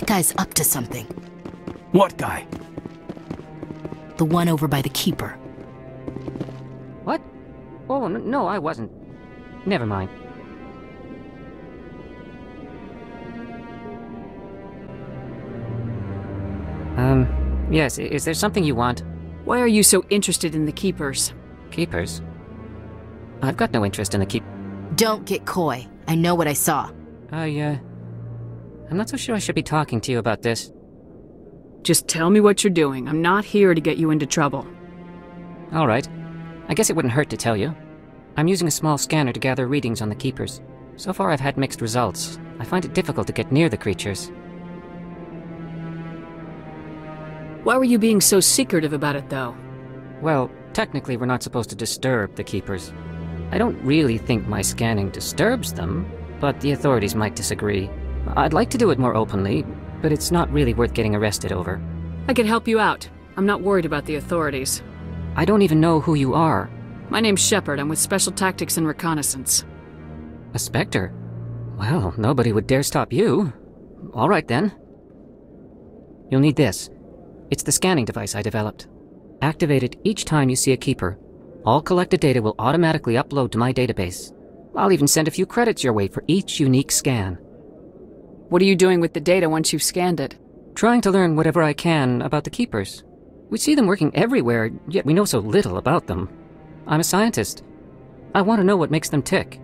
That guy's up to something. What guy? The one over by the keeper. What? Oh, no, I wasn't. Never mind. Yes, is there something you want? Why are you so interested in the Keepers? Keepers? I've got no interest in the Don't get coy. I know what I saw. I'm not so sure I should be talking to you about this. Just tell me what you're doing. I'm not here to get you into trouble. All right. I guess it wouldn't hurt to tell you. I'm using a small scanner to gather readings on the Keepers. So far I've had mixed results. I find it difficult to get near the creatures. Why were you being so secretive about it, though? Well, technically we're not supposed to disturb the Keepers. I don't really think my scanning disturbs them, but the authorities might disagree. I'd like to do it more openly, but it's not really worth getting arrested over. I can help you out. I'm not worried about the authorities. I don't even know who you are. My name's Shepard. I'm with Special Tactics and Reconnaissance. A Spectre? Well, nobody would dare stop you. All right, then. You'll need this. It's the scanning device I developed. Activate it each time you see a Keeper. All collected data will automatically upload to my database. I'll even send a few credits your way for each unique scan. What are you doing with the data once you've scanned it? Trying to learn whatever I can about the Keepers. We see them working everywhere, yet we know so little about them. I'm a scientist. I want to know what makes them tick.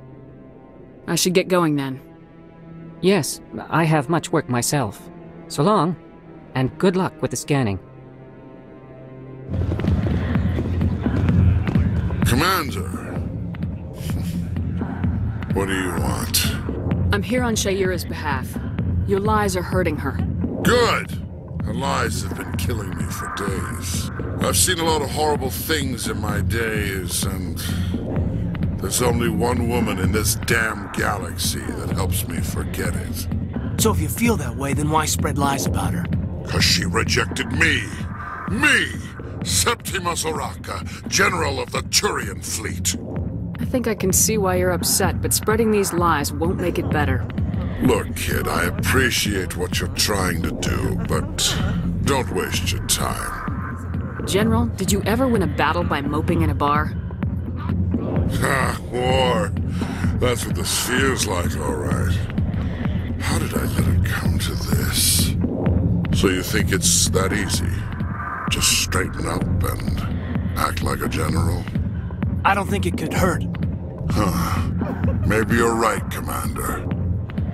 I should get going then. Yes, I have much work myself. So long, and good luck with the scanning. Commander! What do you want? I'm here on Shayura's behalf. Your lies are hurting her. Good! Her lies have been killing me for days. I've seen a lot of horrible things in my days, and there's only one woman in this damn galaxy that helps me forget it. So if you feel that way, then why spread lies about her? 'Cause she rejected me! Me! Septimus Oraka, General of the Turian Fleet! I think I can see why you're upset, but spreading these lies won't make it better. Look, kid, I appreciate what you're trying to do, but don't waste your time. General, did you ever win a battle by moping in a bar? Ha, war. That's what this feels like, all right. How did I let it come to this? So you think it's that easy? Just straighten up and act like a general? I don't think it could hurt. Huh. Maybe you're right, Commander.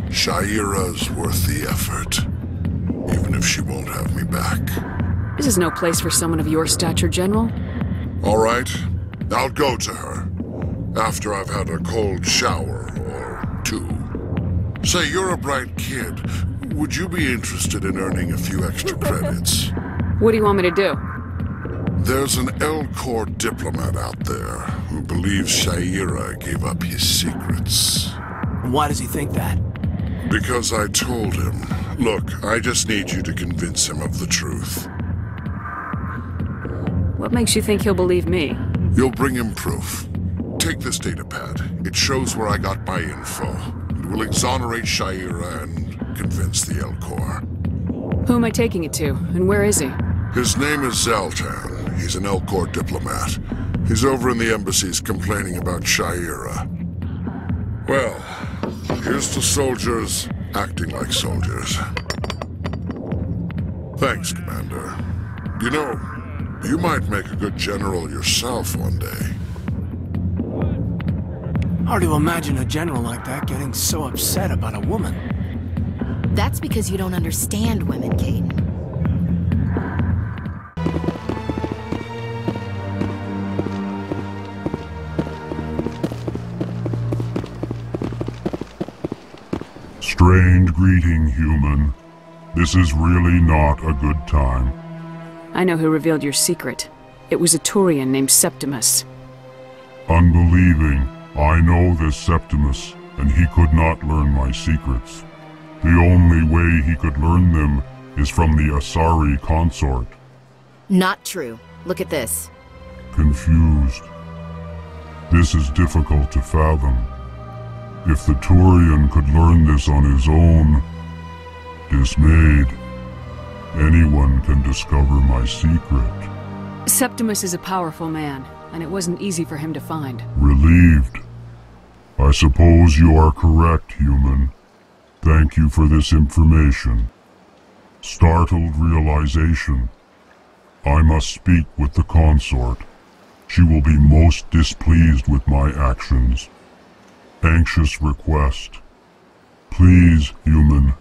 Shayura's worth the effort, even if she won't have me back. This is no place for someone of your stature, General. All right, I'll go to her, after I've had a cold shower or two. Say, you're a bright kid. Would you be interested in earning a few extra credits? What do you want me to do? There's an L-Corps diplomat out there who believes Shayura gave up his secrets. And why does he think that? Because I told him. Look, I just need you to convince him of the truth. What makes you think he'll believe me? You'll bring him proof. Take this datapad. It shows where I got my info. It will exonerate Shayura and convince the L-Corps. Who am I taking it to, and where is he? His name is Zoltan. He's an L-Corps diplomat. He's over in the embassies complaining about Shayura. Well, here's to soldiers acting like soldiers. Thanks, Commander. You know, you might make a good general yourself one day. Hard to imagine a general like that getting so upset about a woman. That's because you don't understand women, Caden. Strained greeting, human. This is really not a good time. I know who revealed your secret. It was a Turian named Septimus. Unbelieving, I know this Septimus, and he could not learn my secrets. The only way he could learn them is from the Asari consort. Not true. Look at this. Confused. This is difficult to fathom. If the Turian could learn this on his own, Dismayed. Anyone can discover my secret. Septimus is a powerful man, and it wasn't easy for him to find. Relieved. I suppose you are correct, human. Thank you for this information. Startled realization. I must speak with the consort. She will be most displeased with my actions. Anxious request. Please, human,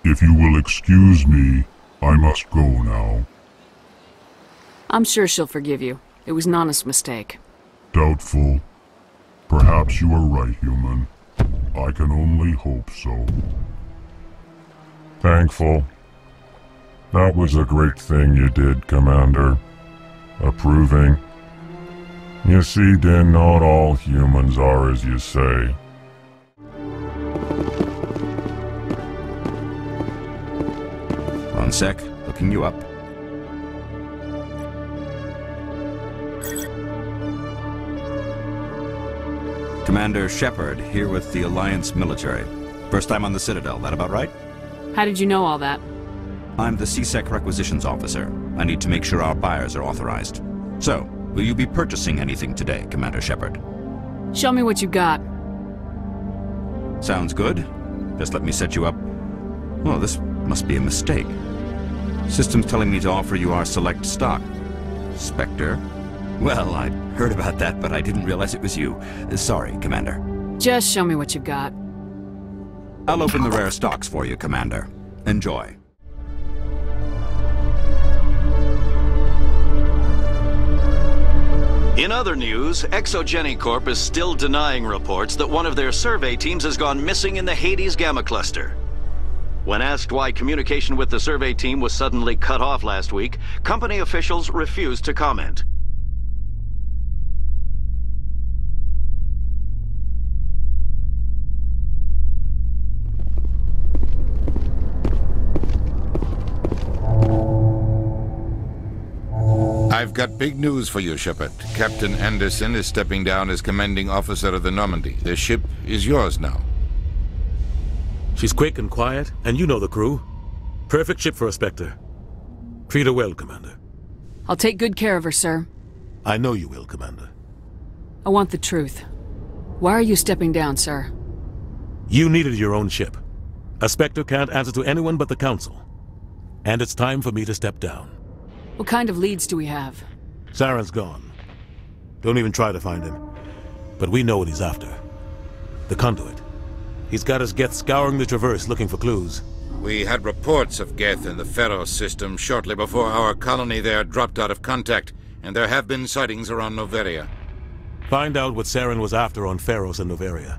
if you will excuse me, I must go now. I'm sure she'll forgive you. It was an honest mistake. Doubtful. Perhaps you are right, human. I can only hope so. Thankful. That was a great thing you did, Commander. Approving. You see, Din, not all humans are as you say. One sec, looking you up. Commander Shepard, here with the Alliance military. First time on the Citadel, that about right? How did you know all that? I'm the CSEC requisitions officer. I need to make sure our buyers are authorized. So, will you be purchasing anything today, Commander Shepard? Show me what you got. Sounds good. Just let me set you up. Oh, this must be a mistake. System's telling me to offer you our select stock. Spectre. Well, I'd heard about that, but I didn't realize it was you. Sorry, Commander. Just show me what you've got. I'll open the rare stocks for you, Commander. Enjoy. In other news, Exogeny Corp is still denying reports that one of their survey teams has gone missing in the Hades Gamma Cluster. When asked why communication with the survey team was suddenly cut off last week, company officials refused to comment. I've got big news for you, Shepard. Captain Anderson is stepping down as commanding officer of the Normandy. The ship is yours now. She's quick and quiet, and you know the crew. Perfect ship for a Spectre. Treat her well, Commander. I'll take good care of her, sir. I know you will, Commander. I want the truth. Why are you stepping down, sir? You needed your own ship. A Spectre can't answer to anyone but the Council. And it's time for me to step down. What kind of leads do we have? Saren's gone. Don't even try to find him. But we know what he's after. The conduit. He's got his Geth scouring the Traverse looking for clues. We had reports of Geth in the Pharos system shortly before our colony there dropped out of contact, and there have been sightings around Noveria. Find out what Saren was after on Pharos and Noveria.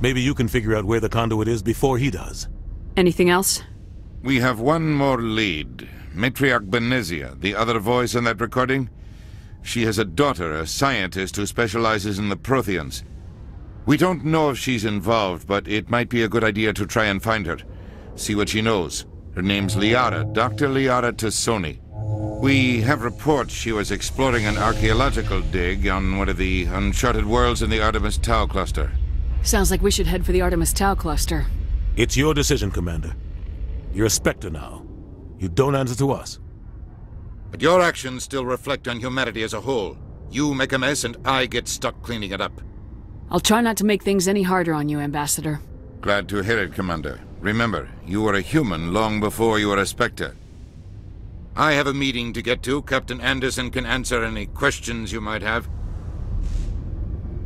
Maybe you can figure out where the conduit is before he does. Anything else? We have one more lead. Matriarch Benezia, the other voice in that recording. She has a daughter, a scientist who specializes in the Protheans. We don't know if she's involved, but it might be a good idea to try and find her. See what she knows. Her name's Liara, Dr. Liara Tsoni. We have reports she was exploring an archaeological dig on one of the uncharted worlds in the Artemis Tau cluster. Sounds like we should head for the Artemis Tau cluster. It's your decision, Commander. You're a Spectre now. You don't answer to us. But your actions still reflect on humanity as a whole. You make a mess and I get stuck cleaning it up. I'll try not to make things any harder on you, Ambassador. Glad to hear it, Commander. Remember, you were a human long before you were a Spectre. I have a meeting to get to. Captain Anderson can answer any questions you might have.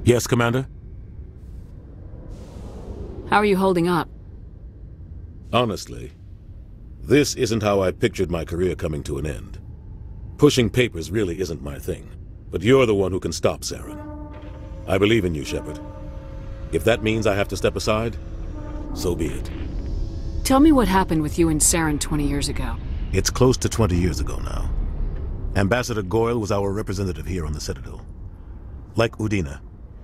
Yes, Commander? How are you holding up? Honestly, this isn't how I pictured my career coming to an end. Pushing papers really isn't my thing, but you're the one who can stop Saren. I believe in you, Shepard. If that means I have to step aside, so be it. Tell me what happened with you and Saren 20 years ago. It's close to 20 years ago now. Ambassador Goyle was our representative here on the Citadel. Like Udina,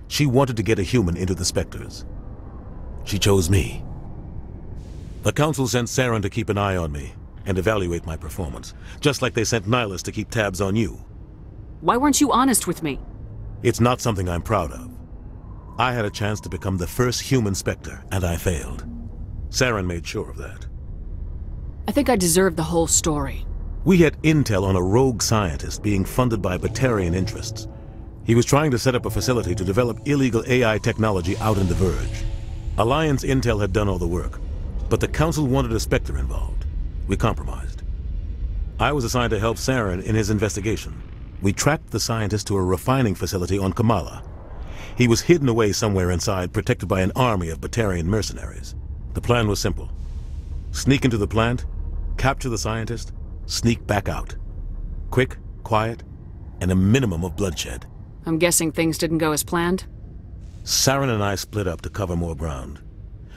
she wanted to get a human into the Spectres. She chose me. The Council sent Saren to keep an eye on me and evaluate my performance, just like they sent Nihilus to keep tabs on you. Why weren't you honest with me? It's not something I'm proud of. I had a chance to become the first human Spectre, and I failed. Saren made sure of that. I think I deserve the whole story. We had intel on a rogue scientist being funded by Batarian interests. He was trying to set up a facility to develop illegal AI technology out in the Verge. Alliance intel had done all the work, but the Council wanted a Spectre involved. We compromised. I was assigned to help Saren in his investigation. We tracked the scientist to a refining facility on Kamala. He was hidden away somewhere inside, protected by an army of Batarian mercenaries. The plan was simple. Sneak into the plant, capture the scientist, sneak back out. Quick, quiet, and a minimum of bloodshed. I'm guessing things didn't go as planned? Saren and I split up to cover more ground.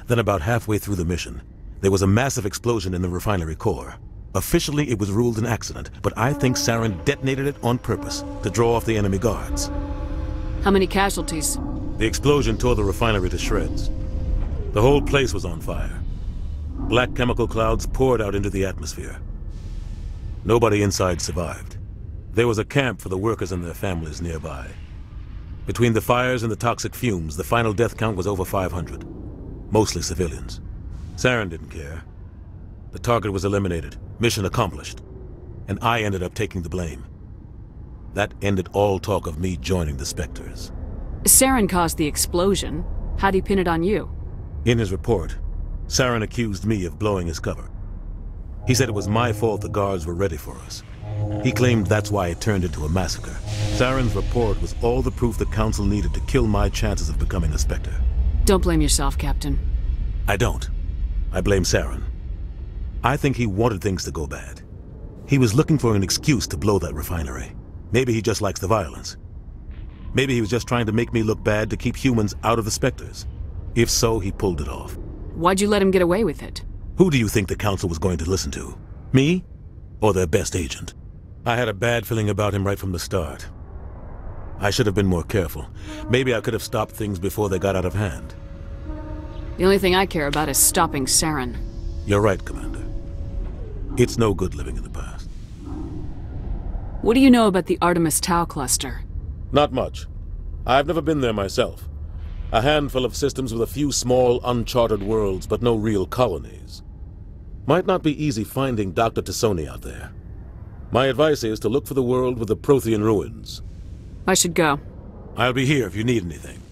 Then about halfway through the mission, there was a massive explosion in the refinery core. Officially, it was ruled an accident, but I think Saren detonated it on purpose to draw off the enemy guards. How many casualties? The explosion tore the refinery to shreds. The whole place was on fire. Black chemical clouds poured out into the atmosphere. Nobody inside survived. There was a camp for the workers and their families nearby. Between the fires and the toxic fumes, the final death count was over 500. Mostly civilians. Saren didn't care. The target was eliminated, mission accomplished. And I ended up taking the blame. That ended all talk of me joining the Spectres. Saren caused the explosion. How'd he pin it on you? In his report, Saren accused me of blowing his cover. He said it was my fault the guards were ready for us. He claimed that's why it turned into a massacre. Saren's report was all the proof the Council needed to kill my chances of becoming a Spectre. Don't blame yourself, Captain. I don't. I blame Saren. I think he wanted things to go bad. He was looking for an excuse to blow that refinery. Maybe he just likes the violence. Maybe he was just trying to make me look bad to keep humans out of the Spectres. If so, he pulled it off. Why'd you let him get away with it? Who do you think the Council was going to listen to? Me? Or their best agent? I had a bad feeling about him right from the start. I should have been more careful. Maybe I could have stopped things before they got out of hand. The only thing I care about is stopping Saren. You're right, Commander. It's no good living in the past. What do you know about the Artemis Tau cluster? Not much. I've never been there myself. A handful of systems with a few small, uncharted worlds, but no real colonies. Might not be easy finding Dr. Tsoni out there. My advice is to look for the world with the Prothean ruins. I should go. I'll be here if you need anything.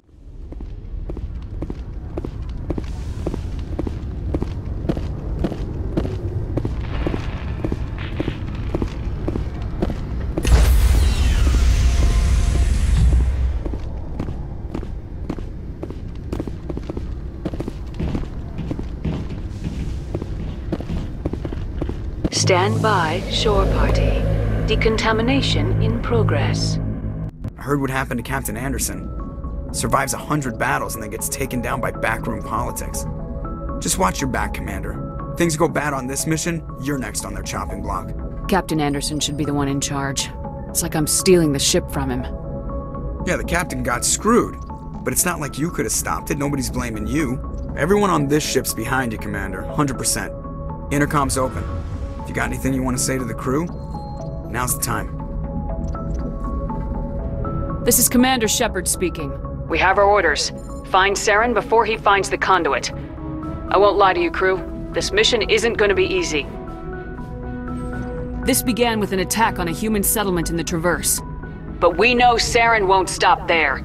Stand by, shore party. Decontamination in progress. I heard what happened to Captain Anderson. Survives 100 battles and then gets taken down by backroom politics. Just watch your back, Commander. Things go bad on this mission, you're next on their chopping block. Captain Anderson should be the one in charge. It's like I'm stealing the ship from him. Yeah, the captain got screwed. But it's not like you could have stopped it. Nobody's blaming you. Everyone on this ship's behind you, Commander. 100%. Intercom's open. If you got anything you want to say to the crew, now's the time. This is Commander Shepard speaking. We have our orders. Find Saren before he finds the conduit. I won't lie to you, crew. This mission isn't going to be easy. This began with an attack on a human settlement in the Traverse. But we know Saren won't stop there.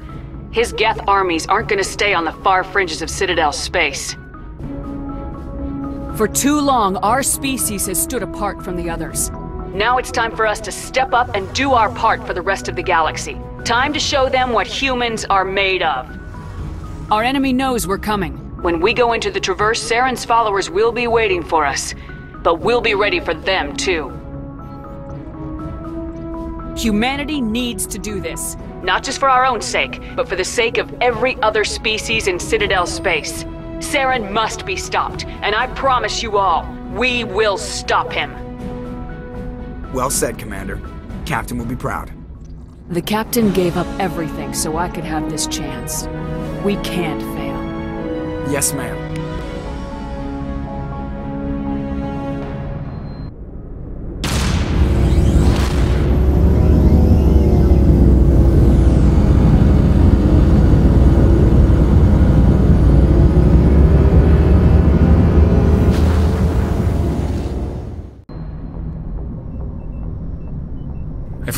His Geth armies aren't going to stay on the far fringes of Citadel space. For too long, our species has stood apart from the others. Now it's time for us to step up and do our part for the rest of the galaxy. Time to show them what humans are made of. Our enemy knows we're coming. When we go into the Traverse, Saren's followers will be waiting for us. But we'll be ready for them, too. Humanity needs to do this. Not just for our own sake, but for the sake of every other species in Citadel space. Saren must be stopped, and I promise you all, we will stop him. Well said, Commander. Captain will be proud. The Captain gave up everything so I could have this chance. We can't fail. Yes, ma'am.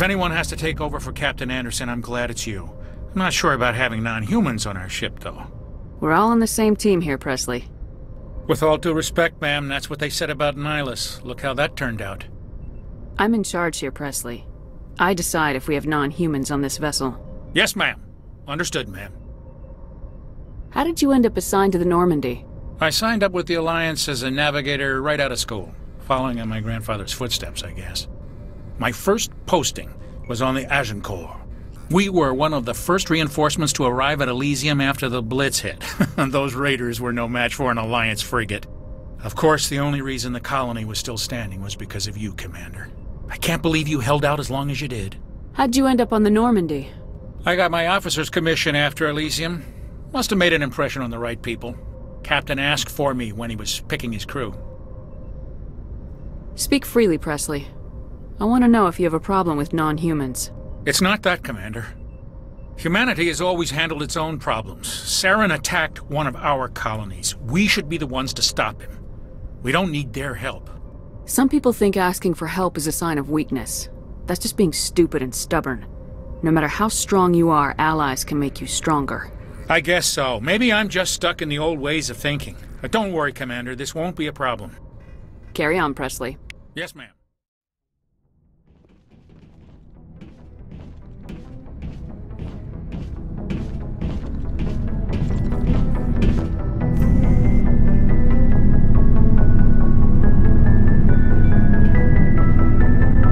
anyone has to take over for Captain Anderson, I'm glad it's you. I'm not sure about having non-humans on our ship, though. We're all on the same team here, Presley. With all due respect, ma'am, that's what they said about Nihilus. Look how that turned out. I'm in charge here, Presley. I decide if we have non-humans on this vessel. Yes, ma'am. Understood, ma'am. How did you end up assigned to the Normandy? I signed up with the Alliance as a navigator right out of school, following in my grandfather's footsteps, I guess. My first posting was on the Agincourt. We were one of the first reinforcements to arrive at Elysium after the Blitz hit. Those raiders were no match for an Alliance frigate. Of course, the only reason the colony was still standing was because of you, Commander. I can't believe you held out as long as you did. How'd you end up on the Normandy? I got my officer's commission after Elysium. Must have made an impression on the right people. Captain asked for me when he was picking his crew. Speak freely, Presley. I want to know if you have a problem with non-humans. It's not that, Commander. Humanity has always handled its own problems. Saren attacked one of our colonies. We should be the ones to stop him. We don't need their help. Some people think asking for help is a sign of weakness. That's just being stupid and stubborn. No matter how strong you are, allies can make you stronger. I guess so. Maybe I'm just stuck in the old ways of thinking. But don't worry, Commander. This won't be a problem. Carry on, Presley. Yes, ma'am.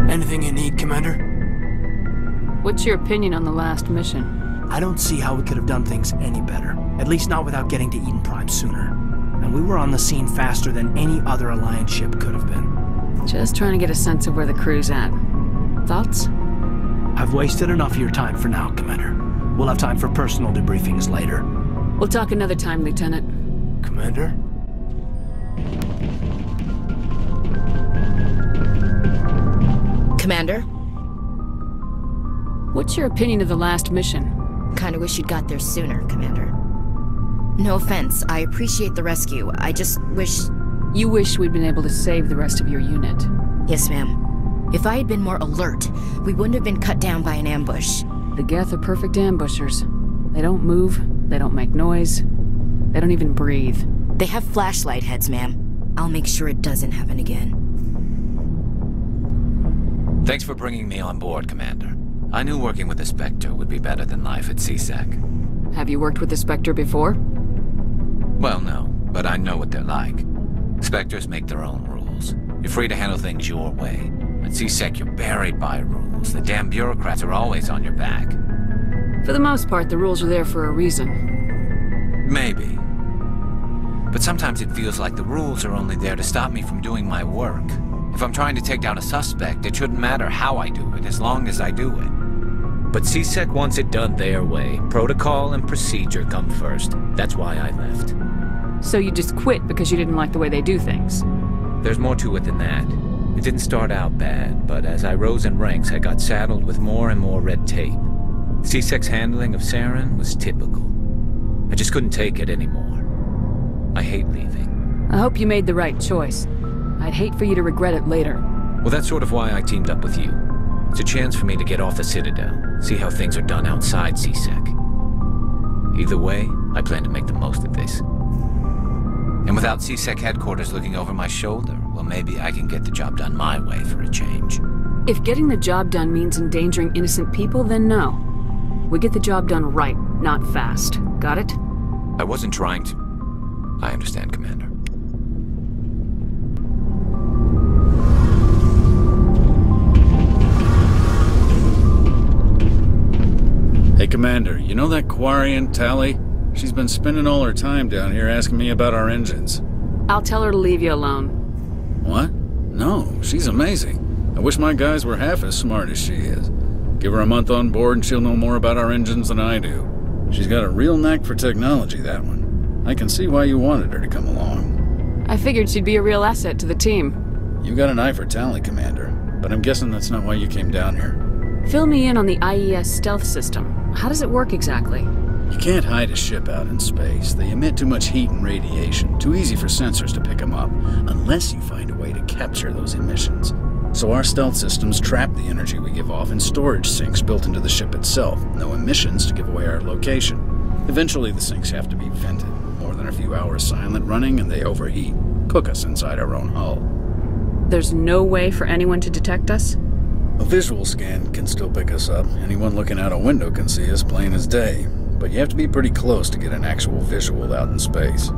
Anything you need, Commander? What's your opinion on the last mission? I don't see how we could have done things any better. At least not without getting to Eden Prime sooner. And we were on the scene faster than any other Alliance ship could have been. Just trying to get a sense of where the crew's at. Thoughts? I've wasted enough of your time for now, Commander. We'll have time for personal debriefings later. We'll talk another time, Lieutenant. Commander? Commander? What's your opinion of the last mission? Kinda wish you'd got there sooner, Commander. No offense, I appreciate the rescue. I just wish... You wish we'd been able to save the rest of your unit. Yes, ma'am. If I had been more alert, we wouldn't have been cut down by an ambush. The Geth are perfect ambushers. They don't move, they don't make noise, they don't even breathe. They have flashlight heads, ma'am. I'll make sure it doesn't happen again. Thanks for bringing me on board, Commander. I knew working with the Spectre would be better than life at CSEC. Have you worked with the Spectre before? Well, no, but I know what they're like. Spectres make their own rules. You're free to handle things your way. At CSEC, you're buried by rules. The damn bureaucrats are always on your back. For the most part, the rules are there for a reason. Maybe. But sometimes it feels like the rules are only there to stop me from doing my work. If I'm trying to take down a suspect, it shouldn't matter how I do it, as long as I do it. But CSEC wants it done their way. Protocol and procedure come first. That's why I left. So you just quit because you didn't like the way they do things? There's more to it than that. It didn't start out bad, but as I rose in ranks, I got saddled with more and more red tape. CSEC's handling of Saren was typical. I just couldn't take it anymore. I hate leaving. I hope you made the right choice. I'd hate for you to regret it later. Well, that's sort of why I teamed up with you. It's a chance for me to get off the Citadel, see how things are done outside CSEC. Either way, I plan to make the most of this. And without CSEC headquarters looking over my shoulder, well, maybe I can get the job done my way for a change. If getting the job done means endangering innocent people, then no. We get the job done right, not fast. Got it? I wasn't trying to... I understand, Commander. Hey, Commander, you know that Quarian, Tally? She's been spending all her time down here asking me about our engines. I'll tell her to leave you alone. What? No, she's amazing. I wish my guys were half as smart as she is. Give her a month on board and she'll know more about our engines than I do. She's got a real knack for technology, that one. I can see why you wanted her to come along. I figured she'd be a real asset to the team. You got an eye for Tally, Commander, but I'm guessing that's not why you came down here. Fill me in on the IES stealth system. How does it work exactly? You can't hide a ship out in space. They emit too much heat and radiation. Too easy for sensors to pick them up, unless you find a way to capture those emissions. So our stealth systems trap the energy we give off in storage sinks built into the ship itself. No emissions to give away our location. Eventually the sinks have to be vented. More than a few hours silent running and they overheat. Cook us inside our own hull. There's no way for anyone to detect us? A visual scan can still pick us up. Anyone looking out a window can see us plain as day. But you have to be pretty close to get an actual visual out in space.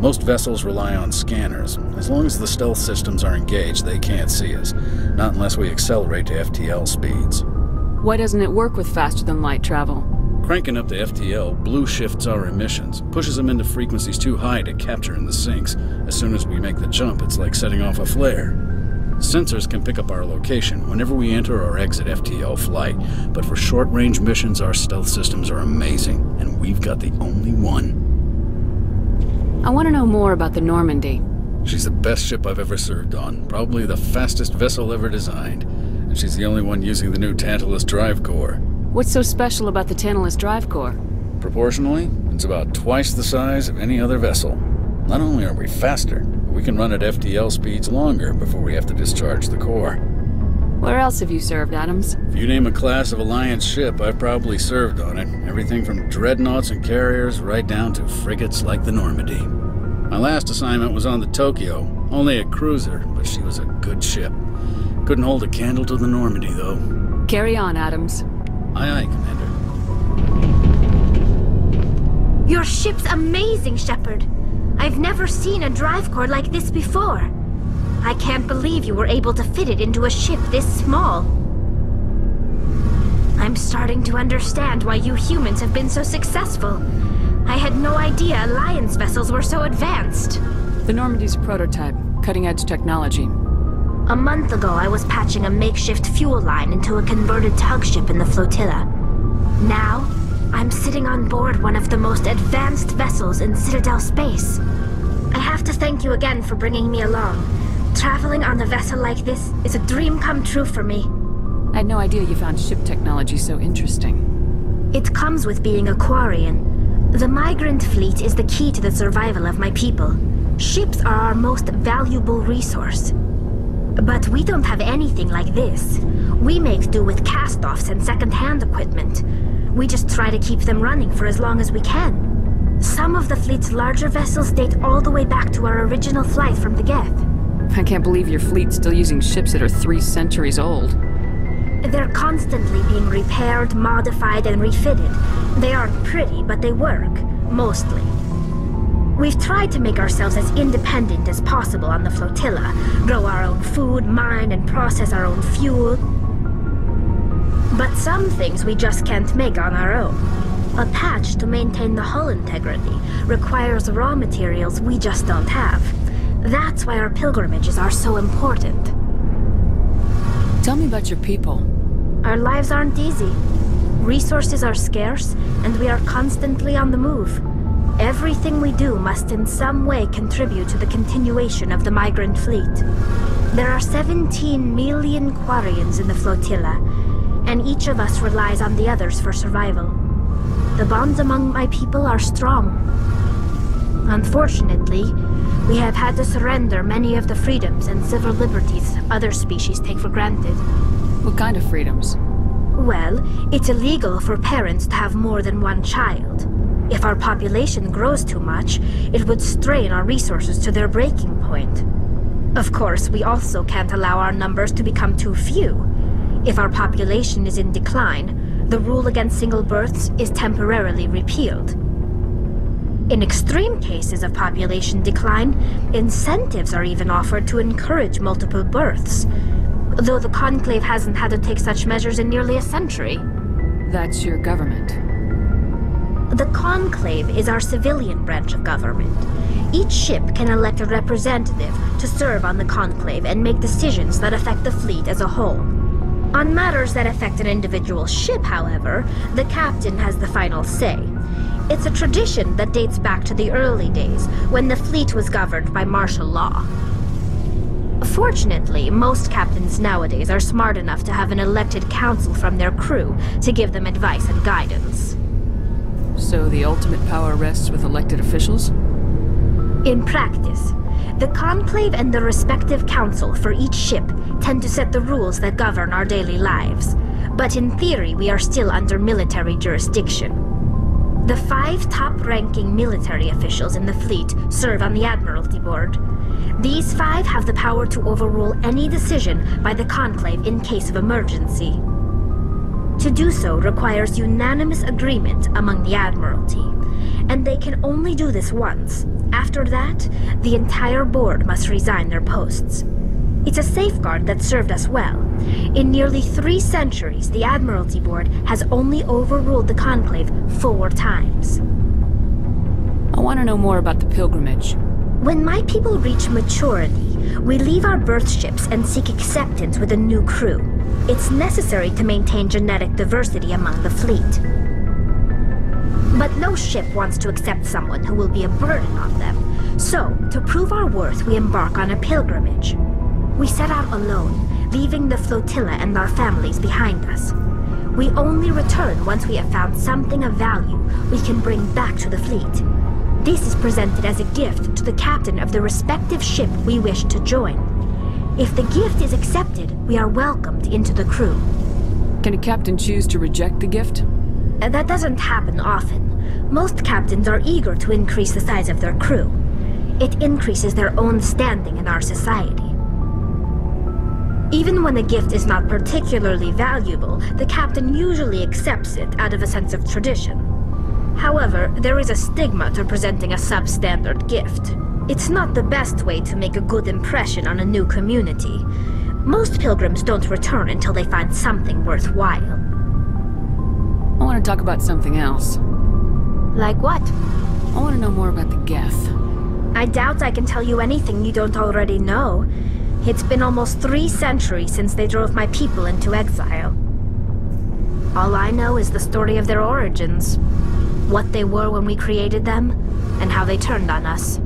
Most vessels rely on scanners. As long as the stealth systems are engaged, they can't see us. Not unless we accelerate to FTL speeds. Why doesn't it work with faster-than-light travel? Cranking up the FTL blue shifts our emissions, pushes them into frequencies too high to capture in the sinks. As soon as we make the jump, it's like setting off a flare. Sensors can pick up our location whenever we enter or exit FTL flight, but for short-range missions, our stealth systems are amazing, and we've got the only one. I want to know more about the Normandy. She's the best ship I've ever served on, probably the fastest vessel ever designed, and she's the only one using the new Tantalus drive core. What's so special about the Tantalus drive core? Proportionally, it's about twice the size of any other vessel. Not only are we faster, but we can run at FTL speeds longer before we have to discharge the core. Where else have you served, Adams? If you name a class of Alliance ship, I've probably served on it. Everything from dreadnoughts and carriers right down to frigates like the Normandy. My last assignment was on the Tokyo, only a cruiser, but she was a good ship. Couldn't hold a candle to the Normandy, though. Carry on, Adams. Aye, aye, Commander. Your ship's amazing, Shepard. I've never seen a drive core like this before. I can't believe you were able to fit it into a ship this small. I'm starting to understand why you humans have been so successful. I had no idea Alliance vessels were so advanced. The Normandy's a prototype, cutting-edge technology. A month ago, I was patching a makeshift fuel line into a converted tug ship in the flotilla. Now, I'm sitting on board one of the most advanced vessels in Citadel space. I have to thank you again for bringing me along. Traveling on a vessel like this is a dream come true for me. I had no idea you found ship technology so interesting. It comes with being a Quarian. The migrant fleet is the key to the survival of my people. Ships are our most valuable resource. But we don't have anything like this. We make do with cast-offs and second-hand equipment. We just try to keep them running for as long as we can. Some of the fleet's larger vessels date all the way back to our original flight from the Geth. I can't believe your fleet's still using ships that are 3 centuries old. They're constantly being repaired, modified, and refitted. They aren't pretty, but they work. Mostly. We've tried to make ourselves as independent as possible on the flotilla. Grow our own food, mine, and process our own fuel. But some things we just can't make on our own. A patch to maintain the hull integrity requires raw materials we just don't have. That's why our pilgrimages are so important. Tell me about your people. Our lives aren't easy. Resources are scarce, and we are constantly on the move. Everything we do must in some way contribute to the continuation of the migrant fleet. There are 17 million Quarians in the flotilla, and each of us relies on the others for survival. The bonds among my people are strong. Unfortunately, we have had to surrender many of the freedoms and civil liberties other species take for granted. What kind of freedoms? Well, it's illegal for parents to have more than one child. If our population grows too much, it would strain our resources to their breaking point. Of course, we also can't allow our numbers to become too few. If our population is in decline, the rule against single births is temporarily repealed. In extreme cases of population decline, incentives are even offered to encourage multiple births, though the Conclave hasn't had to take such measures in nearly a century. That's your government. The Conclave is our civilian branch of government. Each ship can elect a representative to serve on the Conclave and make decisions that affect the fleet as a whole. On matters that affect an individual ship, however, the captain has the final say. It's a tradition that dates back to the early days, when the fleet was governed by martial law. Fortunately, most captains nowadays are smart enough to have an elected council from their crew to give them advice and guidance. So the ultimate power rests with elected officials? In practice, The Conclave and the respective council for each ship tend to set the rules that govern our daily lives. But in theory, we are still under military jurisdiction. The 5 top-ranking military officials in the fleet serve on the Admiralty Board. These 5 have the power to overrule any decision by the Conclave in case of emergency. To do so requires unanimous agreement among the Admiralty, and they can only do this once. After that, the entire board must resign their posts. It's a safeguard that served us well. In nearly 3 centuries, the Admiralty Board has only overruled the Conclave 4 times. I want to know more about the pilgrimage. When my people reach maturity, we leave our birth ships and seek acceptance with a new crew. It's necessary to maintain genetic diversity among the fleet. But no ship wants to accept someone who will be a burden on them. So, to prove our worth, we embark on a pilgrimage. We set out alone, leaving the flotilla and our families behind us. We only return once we have found something of value we can bring back to the fleet. This is presented as a gift to the captain of the respective ship we wish to join. If the gift is accepted, we are welcomed into the crew. Can a captain choose to reject the gift? That doesn't happen often. Most captains are eager to increase the size of their crew. It increases their own standing in our society. Even when a gift is not particularly valuable, the captain usually accepts it out of a sense of tradition. However, there is a stigma to presenting a substandard gift. It's not the best way to make a good impression on a new community. Most pilgrims don't return until they find something worthwhile. I want to talk about something else. Like what? I want to know more about the Geth. I doubt I can tell you anything you don't already know. It's been almost 3 centuries since they drove my people into exile. All I know is the story of their origins. What they were when we created them, and how they turned on us.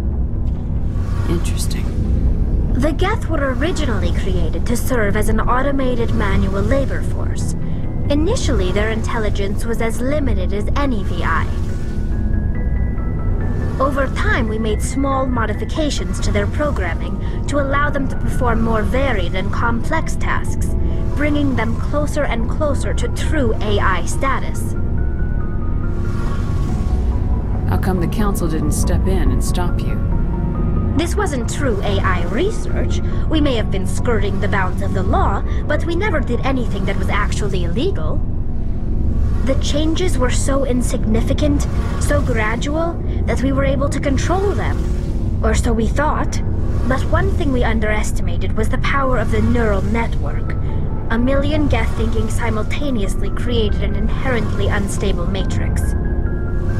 Interesting. The Geth were originally created to serve as an automated manual labor force. Initially, their intelligence was as limited as any VI. Over time, we made small modifications to their programming to allow them to perform more varied and complex tasks, bringing them closer and closer to true AI status. How come the Council didn't step in and stop you? This wasn't true AI research. We may have been skirting the bounds of the law, but we never did anything that was actually illegal. The changes were so insignificant, so gradual, that we were able to control them. Or so we thought. But one thing we underestimated was the power of the neural network. 1 million Geth thinking simultaneously created an inherently unstable matrix.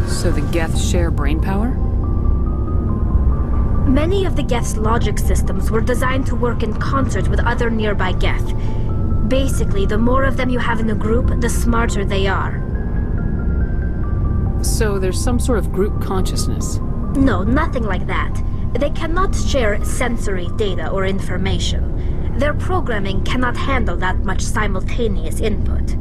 So the Geth share brain power? Many of the Geth's logic systems were designed to work in concert with other nearby Geth. Basically, the more of them you have in a group, the smarter they are. So there's some sort of group consciousness? No, nothing like that. They cannot share sensory data or information. Their programming cannot handle that much simultaneous input.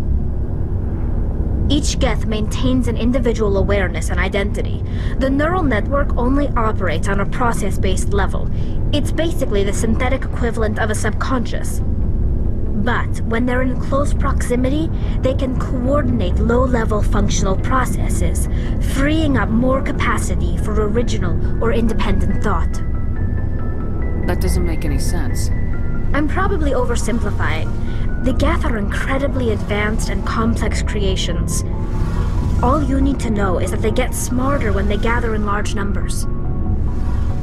Each Geth maintains an individual awareness and identity. The neural network only operates on a process-based level. It's basically the synthetic equivalent of a subconscious. But when they're in close proximity, they can coordinate low-level functional processes, freeing up more capacity for original or independent thought. That doesn't make any sense. I'm probably oversimplifying. The Geth are incredibly advanced and complex creations. All you need to know is that they get smarter when they gather in large numbers.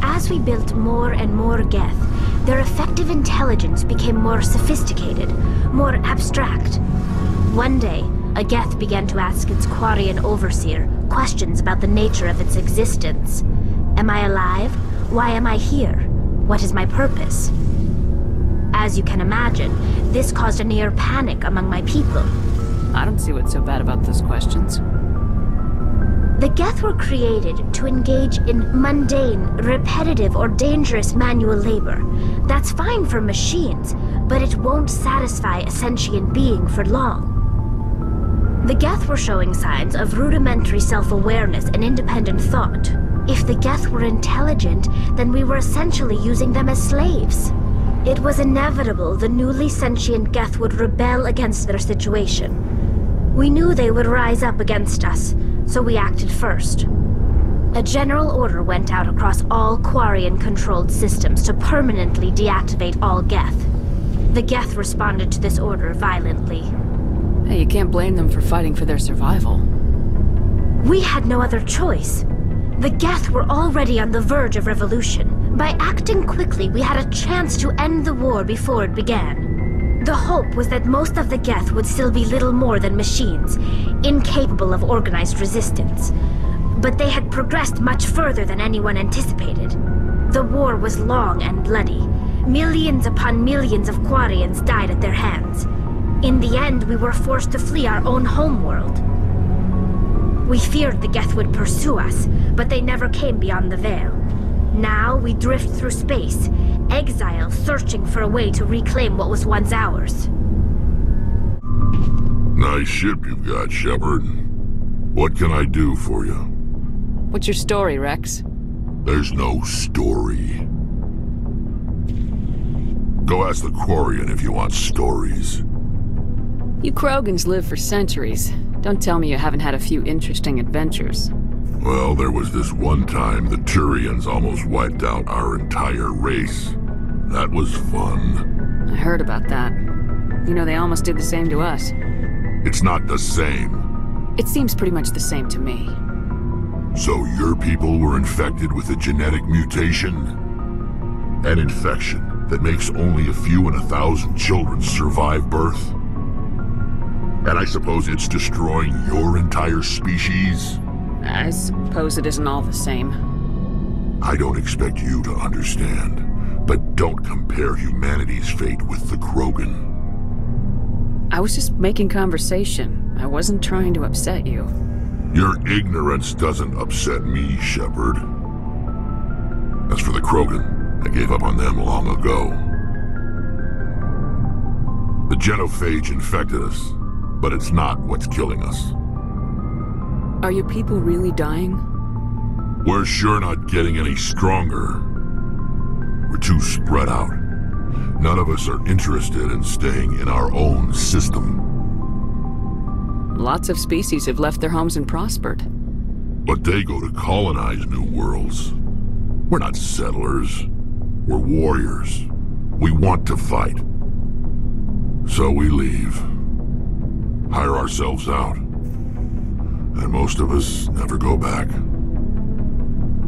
As we built more and more Geth, their effective intelligence became more sophisticated, more abstract. One day, a Geth began to ask its Quarian overseer questions about the nature of its existence. Am I alive? Why am I here? What is my purpose? As you can imagine, this caused a near panic among my people. I don't see what's so bad about those questions. The Geth were created to engage in mundane, repetitive, or dangerous manual labor. That's fine for machines, but it won't satisfy a sentient being for long. The Geth were showing signs of rudimentary self-awareness and independent thought. If the Geth were intelligent, then we were essentially using them as slaves. It was inevitable the newly sentient Geth would rebel against their situation. We knew they would rise up against us, so we acted first. A general order went out across all Quarian-controlled systems to permanently deactivate all Geth. The Geth responded to this order violently. Hey, you can't blame them for fighting for their survival. We had no other choice. The Geth were already on the verge of revolution. By acting quickly, we had a chance to end the war before it began. The hope was that most of the Geth would still be little more than machines, incapable of organized resistance. But they had progressed much further than anyone anticipated. The war was long and bloody. Millions upon millions of Quarians died at their hands. In the end, we were forced to flee our own homeworld. We feared the Geth would pursue us, but they never came beyond the Veil. Now we drift through space, exile searching for a way to reclaim what was once ours. Nice ship you've got, Shepard. What can I do for you? What's your story, Rex? There's no story. Go ask the Quarian if you want stories. You Krogans live for centuries. Don't tell me you haven't had a few interesting adventures. Well, there was this one time the Turians almost wiped out our entire race. That was fun. I heard about that. You know, they almost did the same to us. It's not the same. It seems pretty much the same to me. So your people were infected with a genetic mutation? An infection that makes only a few in 1,000 children survive birth? And I suppose it's destroying your entire species? I suppose it isn't all the same. I don't expect you to understand, but don't compare humanity's fate with the Krogan. I was just making conversation. I wasn't trying to upset you. Your ignorance doesn't upset me, Shepard. As for the Krogan, I gave up on them long ago. The genophage infected us, but it's not what's killing us. Are your people really dying? We're sure not getting any stronger. We're too spread out. None of us are interested in staying in our own system. Lots of species have left their homes and prospered. But they go to colonize new worlds. We're not settlers. We're warriors. We want to fight. So we leave. Hire ourselves out. And most of us never go back.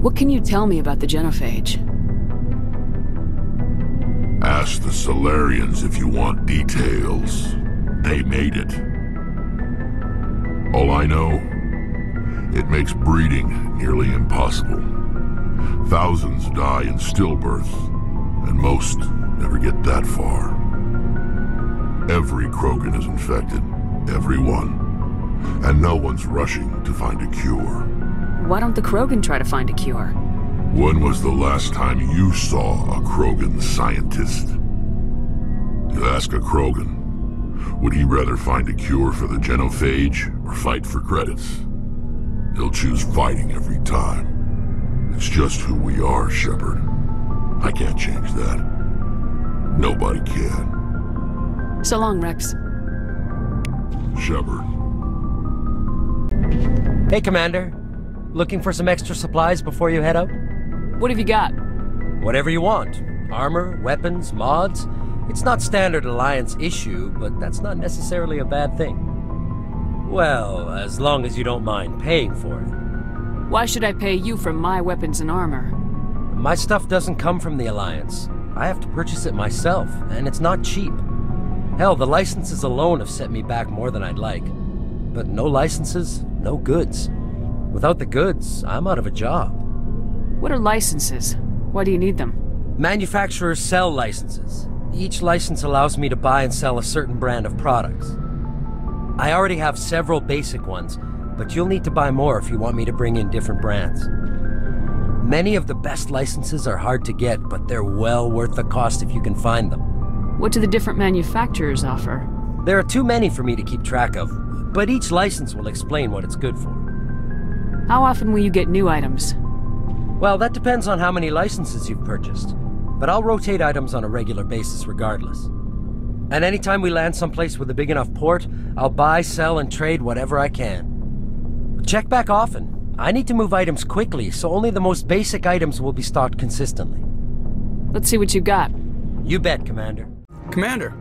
What can you tell me about the genophage? Ask the Solarians if you want details. They made it. All I know, it makes breeding nearly impossible. Thousands die in stillbirth, and most never get that far. Every Krogan is infected. Every one. And no one's rushing to find a cure. Why don't the Krogan try to find a cure? When was the last time you saw a Krogan scientist? You ask a Krogan, would he rather find a cure for the genophage or fight for credits? He'll choose fighting every time. It's just who we are, Shepard. I can't change that. Nobody can. So long, Rex. Shepard. Hey, Commander. Looking for some extra supplies before you head out? What have you got? Whatever you want. Armor, weapons, mods. It's not standard Alliance issue, but that's not necessarily a bad thing. Well, as long as you don't mind paying for it. Why should I pay you for my weapons and armor? My stuff doesn't come from the Alliance. I have to purchase it myself, and it's not cheap. Hell, the licenses alone have set me back more than I'd like. But no licenses, no goods. Without the goods, I'm out of a job. What are licenses? Why do you need them? Manufacturers sell licenses. Each license allows me to buy and sell a certain brand of products. I already have several basic ones, but you'll need to buy more if you want me to bring in different brands. Many of the best licenses are hard to get, but they're well worth the cost if you can find them. What do the different manufacturers offer? There are too many for me to keep track of. but each license will explain what it's good for. How often will you get new items? Well, that depends on how many licenses you've purchased, but I'll rotate items on a regular basis regardless. And anytime we land someplace with a big enough port, I'll buy, sell, and trade whatever I can. Check back often. I need to move items quickly, so only the most basic items will be stocked consistently. Let's see what you got. You bet, Commander. Commander,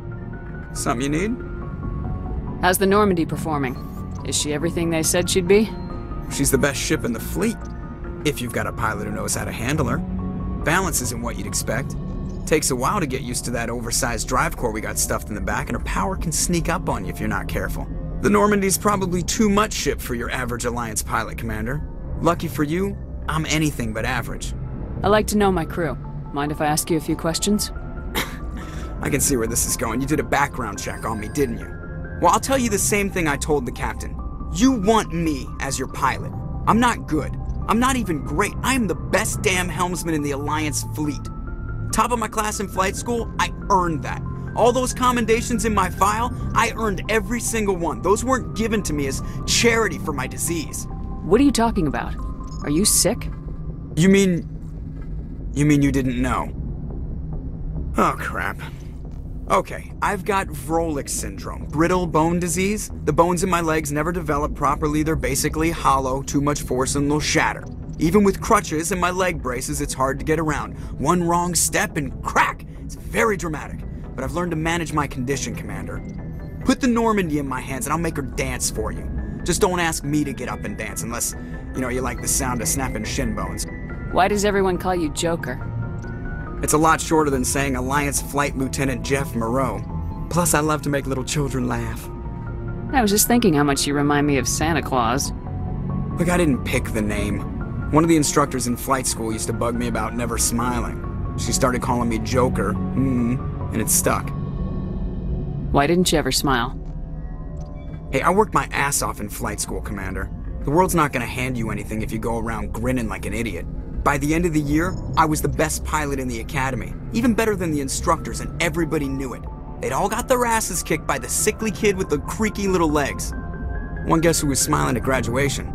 something you need? How's the Normandy performing? Is she everything they said she'd be? She's the best ship in the fleet, if you've got a pilot who knows how to handle her. Balance isn't what you'd expect. Takes a while to get used to that oversized drive core we got stuffed in the back, and her power can sneak up on you if you're not careful. The Normandy's probably too much ship for your average Alliance pilot, Commander. Lucky for you, I'm anything but average. I like to know my crew. Mind if I ask you a few questions? I can see where this is going. You did a background check on me, didn't you? Well, I'll tell you the same thing I told the captain. You want me as your pilot. I'm not good. I'm not even great. I am the best damn helmsman in the Alliance fleet. Top of my class in flight school, I earned that. All those commendations in my file, I earned every single one. Those weren't given to me as charity for my disease. What are you talking about? Are you sick? You mean you didn't know? Oh, crap. Okay, I've got Vrolik syndrome, brittle bone disease. The bones in my legs never develop properly. They're basically hollow, too much force and they'll shatter. Even with crutches and my leg braces, it's hard to get around. One wrong step and crack! It's very dramatic. But I've learned to manage my condition, Commander. Put the Normandy in my hands and I'll make her dance for you. Just don't ask me to get up and dance unless, you like the sound of snapping shin bones. Why does everyone call you Joker? It's a lot shorter than saying Alliance Flight Lieutenant Jeff Moreau. Plus, I love to make little children laugh. I was just thinking how much you remind me of Santa Claus. Look, I didn't pick the name. One of the instructors in flight school used to bug me about never smiling. She started calling me Joker, and it stuck. Why didn't you ever smile? Hey, I worked my ass off in flight school, Commander. The world's not gonna hand you anything if you go around grinning like an idiot. By the end of the year, I was the best pilot in the academy, even better than the instructors, and everybody knew it. They'd all got their asses kicked by the sickly kid with the creaky little legs. One guess who was smiling at graduation?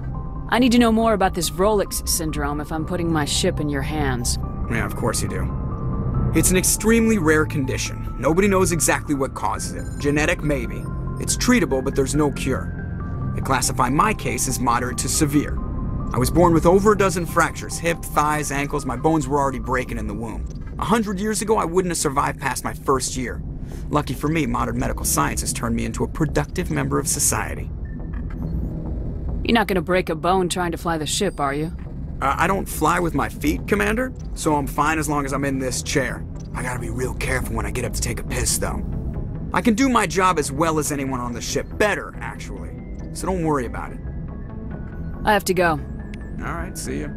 I need to know more about this Vrolik syndrome if I'm putting my ship in your hands. Yeah, of course you do. It's an extremely rare condition. Nobody knows exactly what causes it. Genetic, maybe. It's treatable, but there's no cure. They classify my case as moderate to severe. I was born with over a dozen fractures, hip, thighs, ankles. My bones were already breaking in the womb. 100 years ago, I wouldn't have survived past my first year. Lucky for me, modern medical science has turned me into a productive member of society. You're not gonna break a bone trying to fly the ship, are you? I don't fly with my feet, Commander, so I'm fine as long as I'm in this chair. I gotta be real careful when I get up to take a piss, though. I can do my job as well as anyone on the ship. Better, actually. So don't worry about it. I have to go. All right, see ya.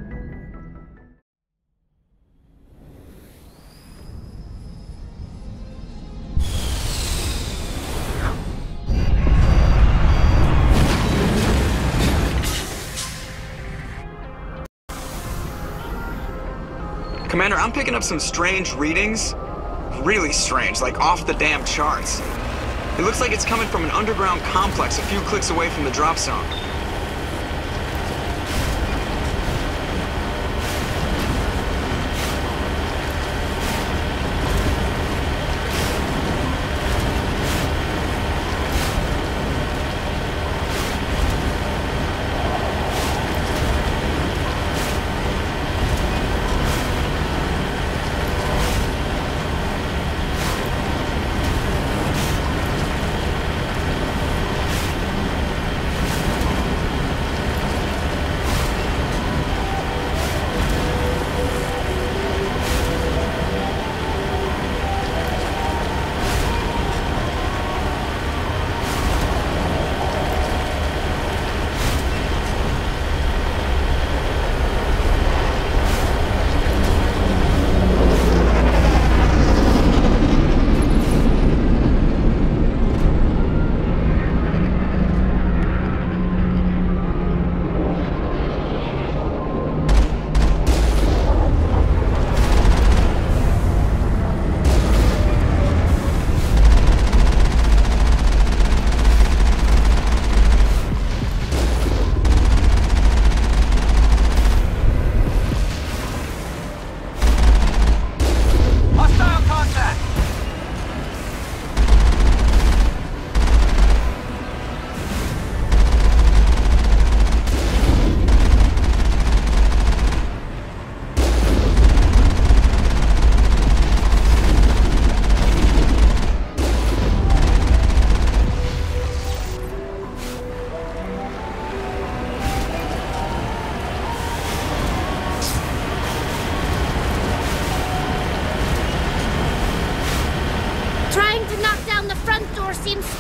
Commander, I'm picking up some strange readings. Really strange, like off the damn charts. It looks like it's coming from an underground complex a few clicks away from the drop zone.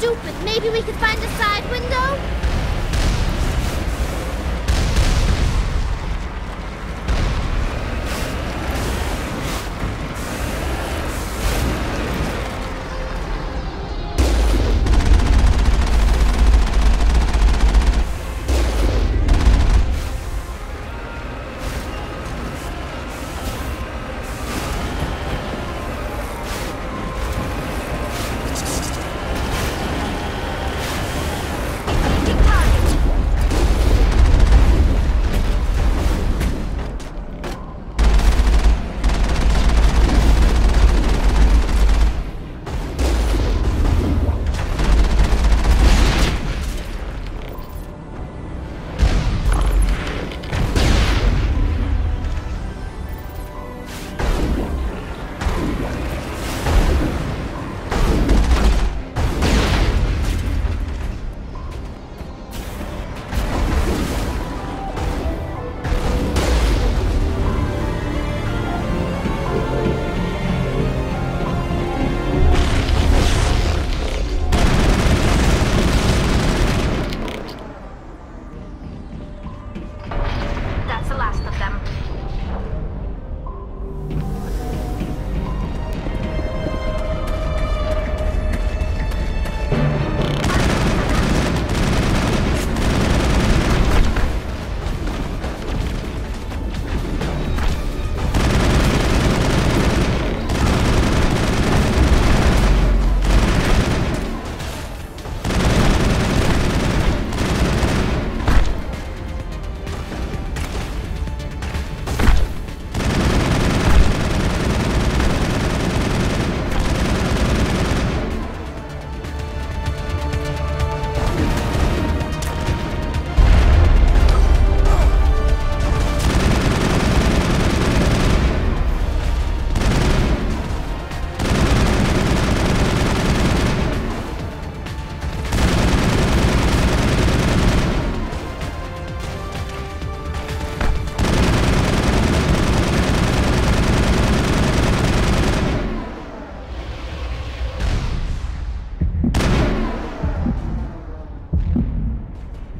stupid. Maybe we could find a side window?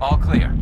All clear.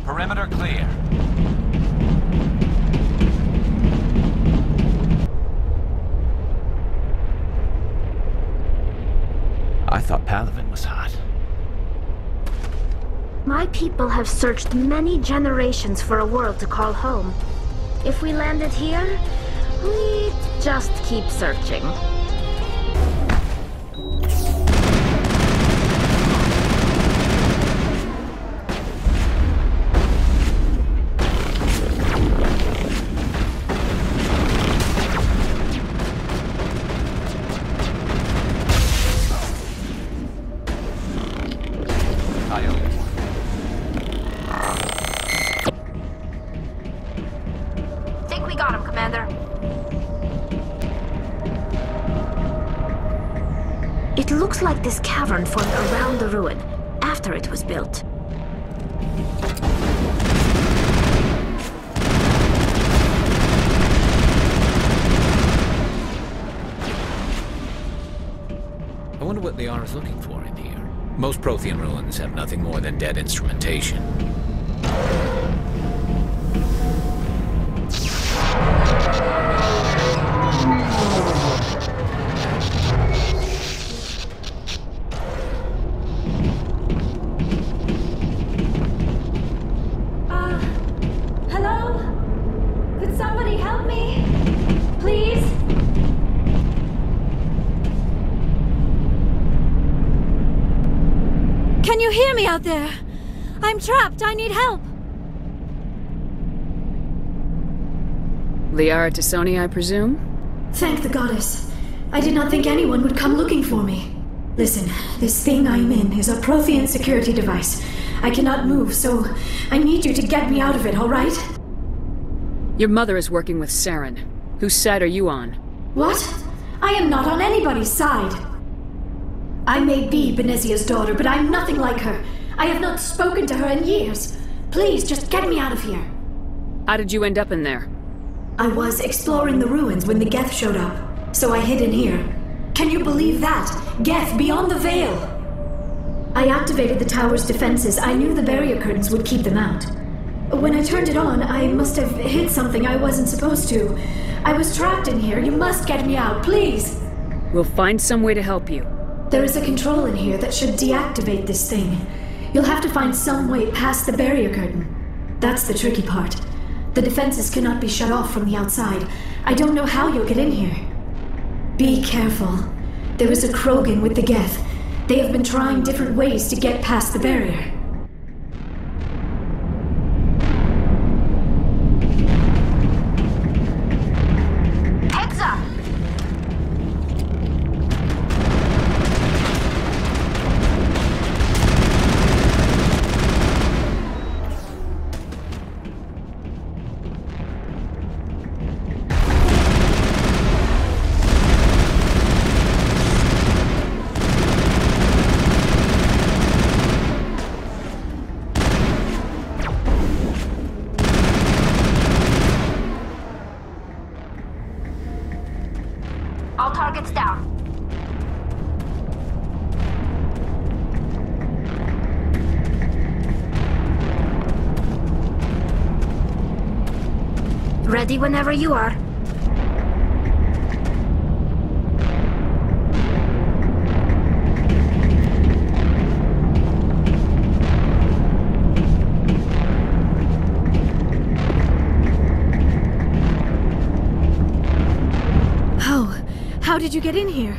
Perimeter clear. I thought Palaven was hot. My people have searched many generations for a world to call home. If we landed here, we just keep searching. It looks like this cavern formed around the ruin, after it was built. I wonder what Liara is looking for in here. Most Prothean ruins have nothing more than dead instrumentation. Hello? Could somebody help me? Please? Can you hear me out there? I'm trapped. I need help. Liara to Tsoni, I presume? Thank the goddess. I did not think anyone would come looking for me. Listen, this thing I'm in is a Prothean security device. I cannot move, so I need you to get me out of it, all right? Your mother is working with Saren. Whose side are you on? What? I am not on anybody's side. I may be Benezia's daughter, but I'm nothing like her. I have not spoken to her in years. Please, just get me out of here. How did you end up in there? I was exploring the ruins when the Geth showed up, so I hid in here. Can you believe that? Geth, beyond the veil! I activated the tower's defenses. I knew the barrier curtains would keep them out. When I turned it on, I must have hit something I wasn't supposed to. I was trapped in here. You must get me out, please! We'll find some way to help you. There is a control in here that should deactivate this thing. You'll have to find some way past the barrier curtain. That's the tricky part. The defenses cannot be shut off from the outside. I don't know how you'll get in here. Be careful. There is a Krogan with the Geth. They have been trying different ways to get past the barrier. Heads up! All targets down. Ready whenever you are. How did you get in here?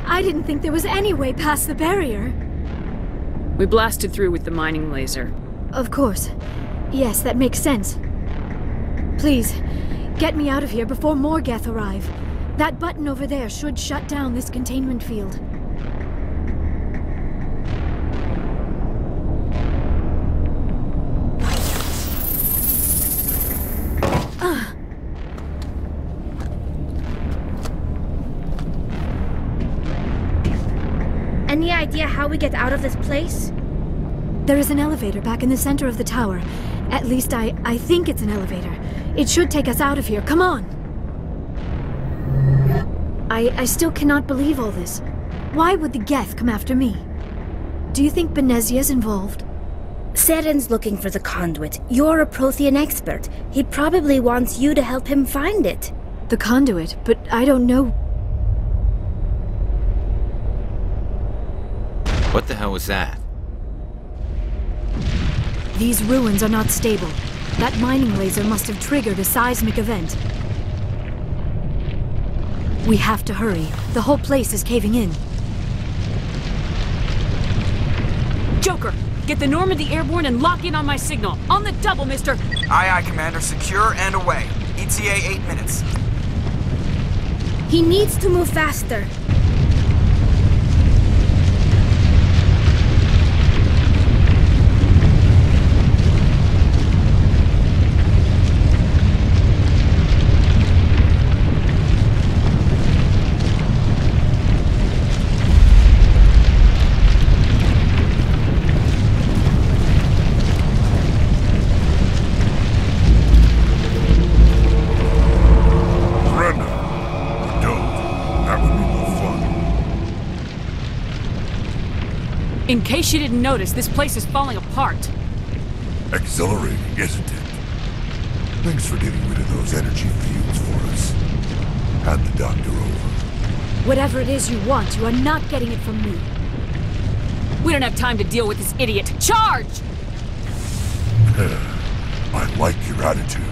I didn't think there was any way past the barrier. We blasted through with the mining laser. Of course. Yes, that makes sense. Please, get me out of here before more Geth arrive. That button over there should shut down this containment field. Any idea how we get out of this place? There is an elevator back in the center of the tower. At least I think it's an elevator. It should take us out of here. Come on! I still cannot believe all this. Why would the Geth come after me? Do you think Benezia's involved? Saren's looking for the conduit. You're a Prothean expert. He probably wants you to help him find it. The conduit? But I don't know. What the hell was that? These ruins are not stable. That mining laser must have triggered a seismic event. We have to hurry. The whole place is caving in. Joker, get the Normandy airborne and lock in on my signal. On the double, mister! Aye, aye, Commander. Secure and away. ETA 8 minutes. He needs to move faster. In case you didn't notice, this place is falling apart. Exhilarating, isn't it? Thanks for getting rid of those energy fields for us. Hand the doctor over. Whatever it is you want, you are not getting it from me. We don't have time to deal with this idiot. Charge! I like your attitude.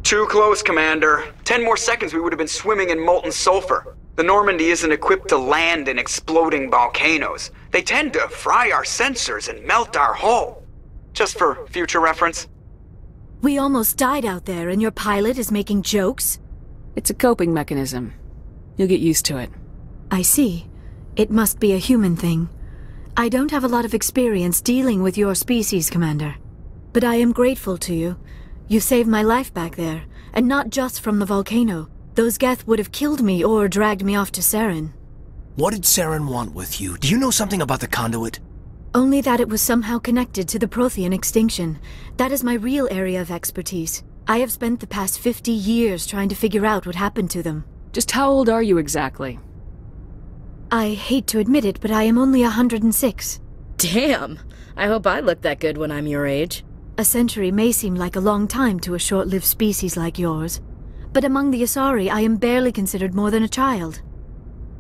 Too close, Commander. 10 more seconds we would have been swimming in molten sulfur. The Normandy isn't equipped to land in exploding volcanoes. They tend to fry our sensors and melt our hull. Just for future reference. We almost died out there, and your pilot is making jokes? It's a coping mechanism. You'll get used to it. I see. It must be a human thing. I don't have a lot of experience dealing with your species, Commander. But I am grateful to you. You saved my life back there, and not just from the volcano. Those Geth would have killed me or dragged me off to Saren. What did Saren want with you? Do you know something about the conduit? Only that it was somehow connected to the Prothean extinction. That is my real area of expertise. I have spent the past 50 years trying to figure out what happened to them. Just how old are you exactly? I hate to admit it, but I am only 106. Damn! I hope I look that good when I'm your age. A century may seem like a long time to a short-lived species like yours, but among the Asari I am barely considered more than a child.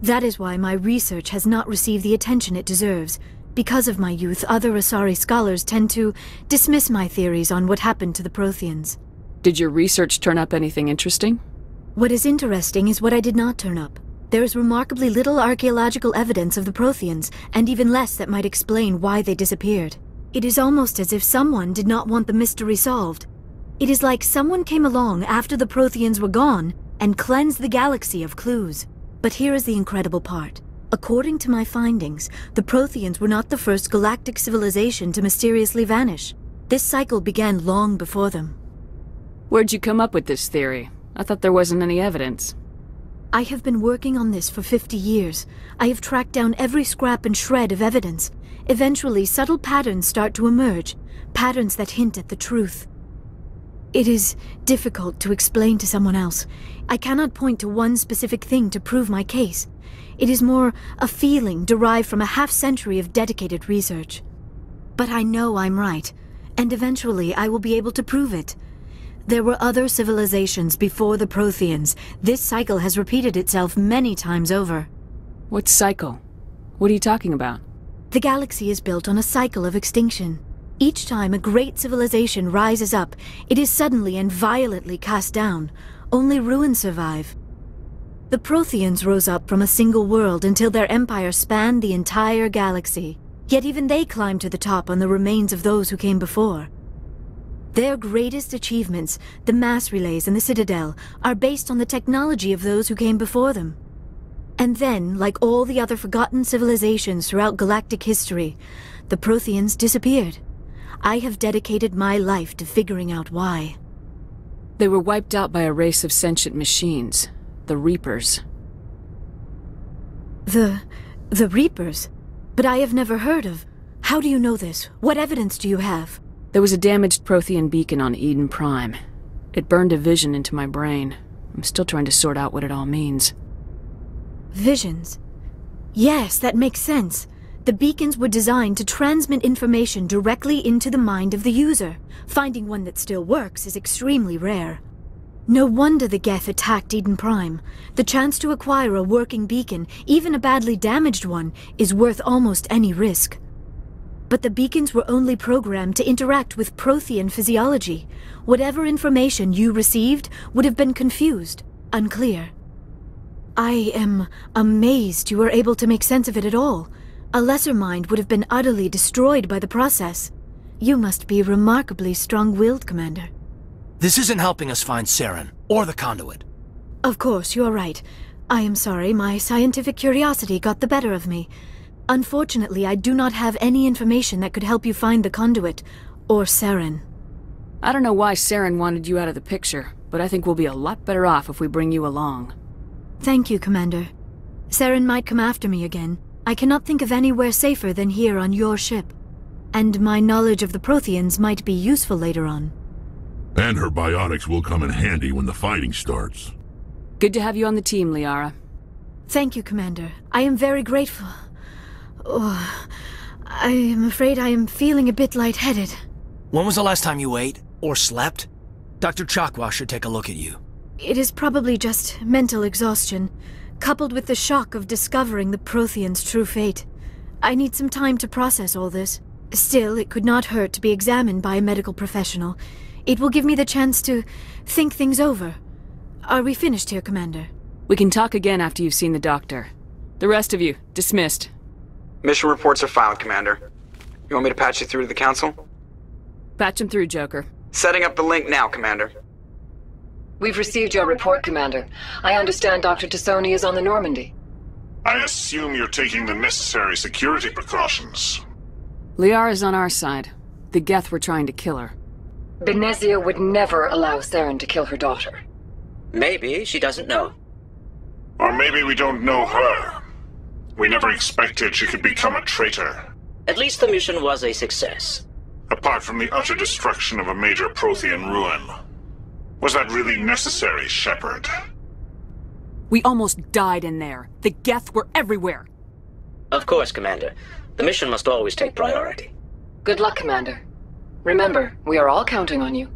That is why my research has not received the attention it deserves. Because of my youth, other Asari scholars tend to dismiss my theories on what happened to the Protheans. Did your research turn up anything interesting? What is interesting is what I did not turn up. There is remarkably little archaeological evidence of the Protheans, and even less that might explain why they disappeared. It is almost as if someone did not want the mystery solved. It is like someone came along after the Protheans were gone and cleansed the galaxy of clues. But here is the incredible part. According to my findings, the Protheans were not the first galactic civilization to mysteriously vanish. This cycle began long before them. Where'd you come up with this theory? I thought there wasn't any evidence. I have been working on this for 50 years. I have tracked down every scrap and shred of evidence. Eventually, subtle patterns start to emerge, patterns that hint at the truth. It is difficult to explain to someone else. I cannot point to one specific thing to prove my case. It is more a feeling derived from a half-century of dedicated research. But I know I'm right, and eventually I will be able to prove it. There were other civilizations before the Protheans. This cycle has repeated itself many times over. What cycle? What are you talking about? The galaxy is built on a cycle of extinction. Each time a great civilization rises up, it is suddenly and violently cast down. Only ruins survive. The Protheans rose up from a single world until their empire spanned the entire galaxy. Yet even they climbed to the top on the remains of those who came before. Their greatest achievements, the mass relays and the Citadel, are based on the technology of those who came before them. And then, like all the other forgotten civilizations throughout galactic history, the Protheans disappeared. I have dedicated my life to figuring out why. They were wiped out by a race of sentient machines, the Reapers. The Reapers? But I have never heard of. How do you know this? What evidence do you have? There was a damaged Prothean beacon on Eden Prime. It burned a vision into my brain. I'm still trying to sort out what it all means. Visions? Yes, that makes sense. The beacons were designed to transmit information directly into the mind of the user. Finding one that still works is extremely rare. No wonder the Geth attacked Eden Prime. The chance to acquire a working beacon, even a badly damaged one, is worth almost any risk. But the beacons were only programmed to interact with Prothean physiology. Whatever information you received would have been confused, unclear. I am amazed you were able to make sense of it at all. A lesser mind would have been utterly destroyed by the process. You must be remarkably strong-willed, Commander. This isn't helping us find Saren, or the conduit. Of course, you're right. I am sorry, my scientific curiosity got the better of me. Unfortunately, I do not have any information that could help you find the conduit, or Saren. I don't know why Saren wanted you out of the picture, but I think we'll be a lot better off if we bring you along. Thank you, Commander. Saren might come after me again. I cannot think of anywhere safer than here on your ship. And my knowledge of the Protheans might be useful later on. And her biotics will come in handy when the fighting starts. Good to have you on the team, Liara. Thank you, Commander. I am very grateful. Oh, I am afraid I am feeling a bit lightheaded. When was the last time you ate, or slept? Dr. Chakwa should take a look at you. It is probably just mental exhaustion, coupled with the shock of discovering the Protheans' true fate. I need some time to process all this. Still, it could not hurt to be examined by a medical professional. It will give me the chance to think things over. Are we finished here, Commander? We can talk again after you've seen the doctor. The rest of you, dismissed. Mission reports are filed, Commander. You want me to patch you through to the Council? Patch him through, Joker. Setting up the link now, Commander. We've received your report, Commander. I understand Dr. Tsoni is on the Normandy. I assume you're taking the necessary security precautions. Liara's on our side. The Geth were trying to kill her. Benezia would never allow Saren to kill her daughter. Maybe she doesn't know. Or maybe we don't know her. We never expected she could become a traitor. At least the mission was a success. Apart from the utter destruction of a major Prothean ruin. Was that really necessary, Shepard? We almost died in there. The Geth were everywhere. Of course, Commander. The mission must always take priority. Good luck, Commander. Remember, we are all counting on you.